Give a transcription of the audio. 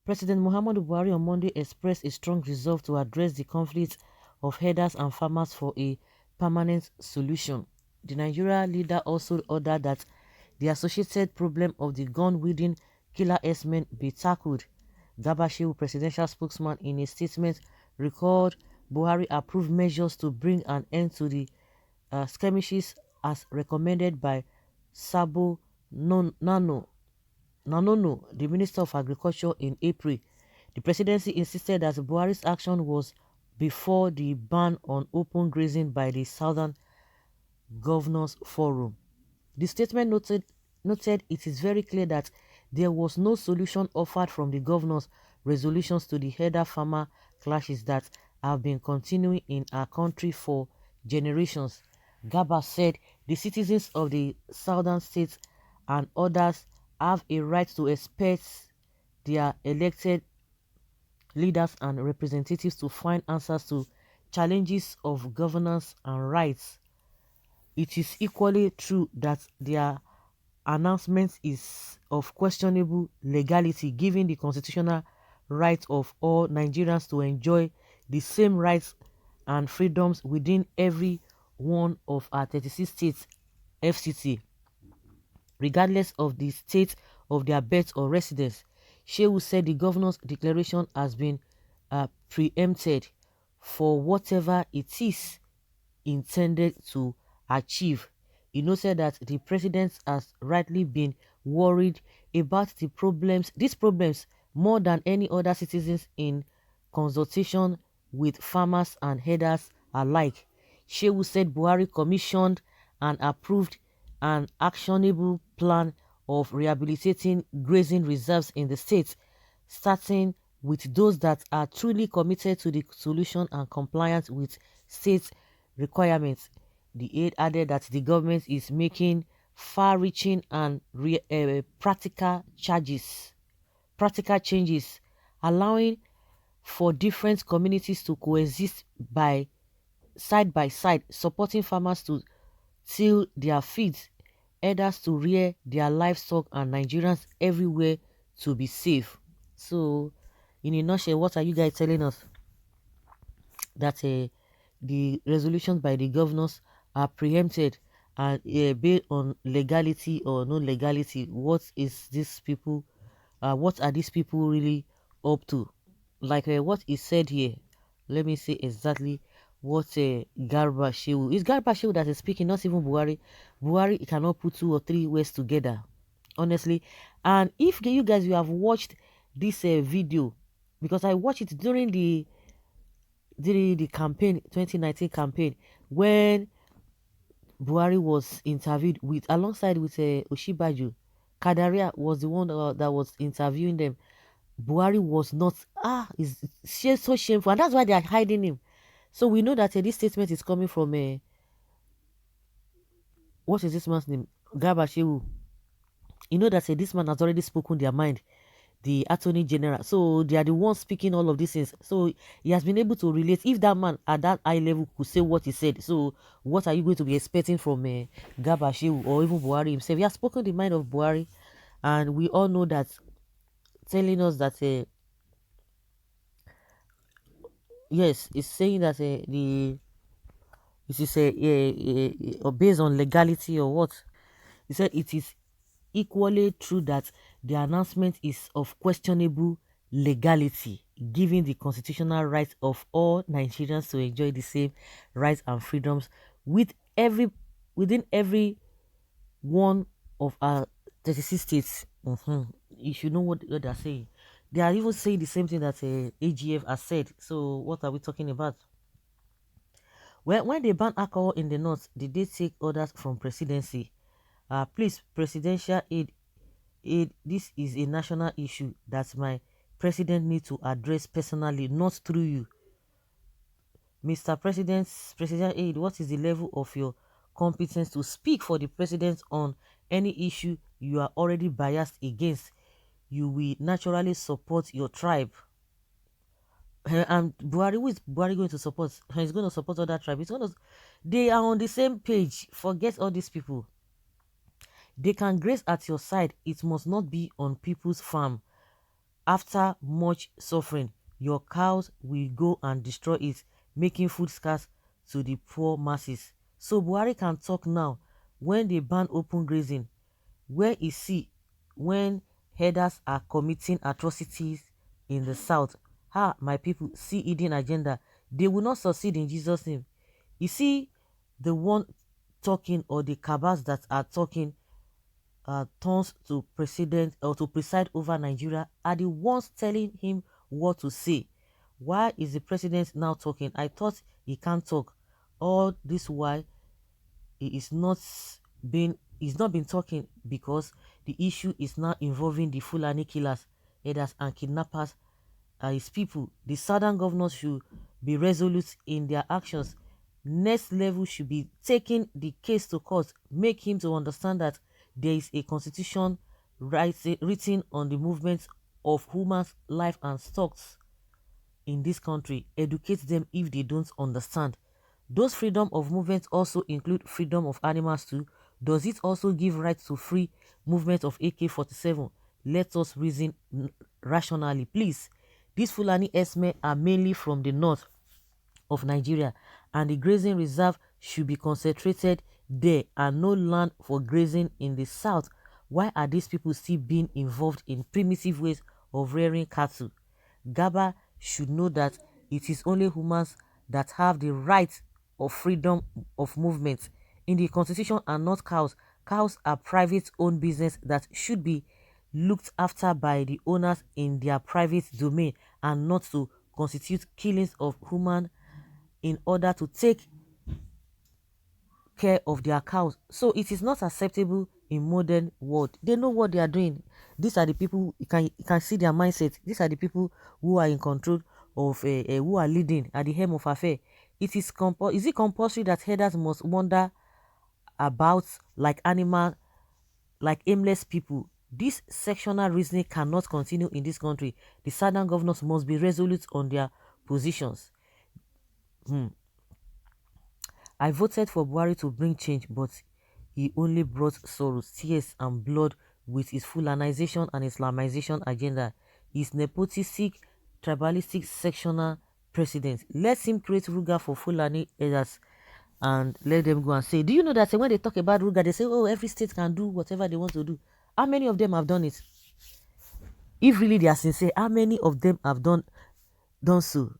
President Muhammadu Buhari on Monday expressed a strong resolve to address the conflict of herders and farmers for a permanent solution. The Nigeria leader also ordered that the associated problem of the gun-wielding killer S-men be tackled. Garba Shehu, presidential spokesman, in a statement recalled Buhari approved measures to bring an end to the skirmishes as recommended by Sabo Nanono, the Minister of Agriculture, in April. The presidency insisted that Buhari's action was before the ban on open grazing by the Southern Governors Forum. The statement noted it is very clear that there was no solution offered from the governors' resolutions to the herder-farmer clashes that have been continuing in our country for generations. Garba said the citizens of the southern states and others have a right to expect their elected leaders and representatives to find answers to challenges of governance and rights. It is equally true that their announcement is of questionable legality, given the constitutional right of all Nigerians to enjoy the same rights and freedoms within every one of our 36 states FCT, regardless of the state of their birth or residence. Shehu said the governor's declaration has been preempted for whatever it is intended to achieve. He noted that the president has rightly been worried about these problems more than any other citizens, in consultation with farmers and herders alike. Shehu said Buhari commissioned and approved an actionable plan of rehabilitating grazing reserves in the state, starting with those that are truly committed to the solution and compliant with state requirements. The aide added that the government is making far-reaching and practical changes, allowing for different communities to coexist side by side, supporting farmers to till their fields, herders to rear their livestock, and Nigerians everywhere to be safe. So, in a nutshell, what are you guys telling us? That the resolutions by the governors are preempted and based on legality or no legality. What is this people? What are these people really up to? Like what is said here. Let me say exactly what Garba Shehu. It's Garba Shehu that is speaking, not even Buhari. Buhari cannot put 2 or 3 words together, honestly. And if you guys you have watched this video, because I watched it during the campaign, 2019 campaign, when Buhari was interviewed with alongside with Oshibaju. Kadaria was the one that was interviewing them. Buhari was not, it's so shameful, and that's why they are hiding him. So we know that this statement is coming from what is this man's name? Garba Shehu. You know that this man has already spoken their mind, the attorney general. So they are the ones speaking all of these things. So he has been able to relate. If that man at that high level could say what he said, so what are you going to be expecting from Garba Shehu or even Buhari himself? He has spoken the mind of Buhari, and we all know that, telling us that yes, it's saying that it is based on legality or what. He said it is equally true that the announcement is of questionable legality, given the constitutional right of all Nigerians to enjoy the same rights and freedoms within every one of our 36 states. You should know what they are saying. They are even saying the same thing that AGF has said. So what are we talking about? When they ban alcohol in the north, did they take orders from presidency? Please, presidential aid, this is a national issue that my president needs to address personally, not through you. Mr. Presidential aid, what is the level of your competence to speak for the president on any issue you are already biased against? You will naturally support your tribe. And Buhari, who is Buhari going to support? He's going to support other tribe. They are on the same page. Forget all these people. They can graze at your side. It must not be on people's farm. After much suffering, your cows will go and destroy it, making food scarce to the poor masses. So Buhari can talk now when they ban open grazing. Where is he when herders are committing atrocities in the south? Ah, my people, see hidden agenda. They will not succeed in Jesus' name. You see, the one talking or the cabals that are talking turns to president or to preside over Nigeria are the ones telling him what to say. Why is the president now talking? I thought he can't talk. All this while he is not he's not been talking because the issue is now involving the Fulani killers, herders and kidnappers his people. The southern governors should be resolute in their actions. Next level should be taking the case to court, make him to understand that there is a constitution written on the movement of humans, life and stocks in this country. Educate them if they don't understand. Those freedom of movement also include freedom of animals too. Does it also give rights to free movement of AK-47? Let us reason rationally, please. These Fulani herdsmen are mainly from the north of Nigeria, and the grazing reserve should be concentrated there and no land for grazing in the south. Why are these people still being involved in primitive ways of rearing cattle? Gaba should know that it is only humans that have the right of freedom of movement. In the constitution are not cows. Cows are private owned business that should be looked after by the owners in their private domain and not to constitute killings of human in order to take care of their cows. So it is not acceptable in modern world. They know what they are doing. These are the people, you can see their mindset. These are the people who are in control of who are leading at the helm of affair. Is it compulsory that herders must wander about like animal, like aimless people? This sectional reasoning cannot continue in this country. The southern governors must be resolute on their positions. I voted for Buhari to bring change, but he only brought sorrows, tears, and blood with his Fulanization and Islamization agenda. His nepotistic, tribalistic, sectional president. Let him create Ruga for Fulani elders and let them go and say, do you know that when they talk about Ruga, they say, oh, every state can do whatever they want to do. How many of them have done it? If really they are sincere, how many of them have done so?